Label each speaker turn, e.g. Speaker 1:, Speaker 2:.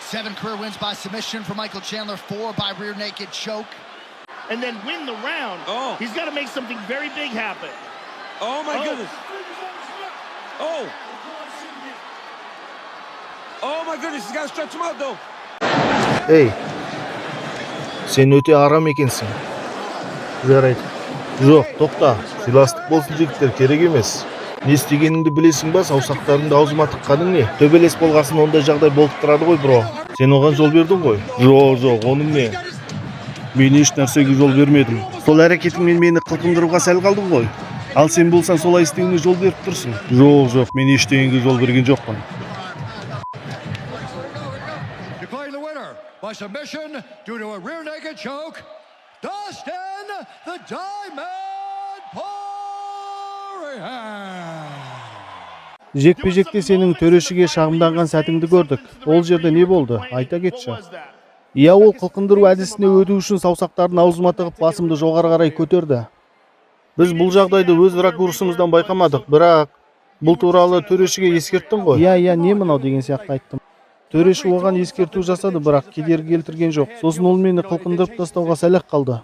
Speaker 1: 7 career wins by submission for Michael Chandler, 4 by rear naked choke.
Speaker 2: And then win the round.
Speaker 3: Oh.
Speaker 2: He's got to make something very big happen.
Speaker 3: Oh my goodness. Oh. Oh my goodness, he's got to stretch him out though.
Speaker 4: Ey, sen öte aram ekensin. Жарайт. Жоқ, тоқта. Сыйластық болсын жігіттер, керек емес. Не істегеніңді білесің ба, саусақтарыңды аузыма тыққаның не? Төбелес болғасын ондай жағдай болып тұрады ғой, бро. Сен оған жол бердің ғой? Жоқ, оның не? Мен еш нәрсеге жол бермедім. Сол әрекетіңмен мені қылқындыруға сәл қалдың ғой. Ал сен болсаң солай істеуіне жол беріп тұрсың. Жоқ, мен ештеңеге жол берген жоқпын.
Speaker 5: Declaring the winner by submission due to a rear naked choke, Dustin the Diamond Poirier.
Speaker 4: Жекпе-жекте сенің төрешіге шағымданған сәтіңді көрдік. Ол жерде не болды? Айта кетші. Иә, ол қылқындыру әдісіне өту үшін саусақтарын аузыма тығып басымды жоғары қарай көтерді. Біз бұл жағдайды өз ракурсымыздан байқамадық, бірақ бұл туралы төрешіге ескерттің ғой. Иә, не мынау деген сияқты айттым. Төреші оған ескерту жасады, бірақ кедергі келтірген жоқ. Сосын ол мені қылқындырып тастауға сәл-ақ қалды.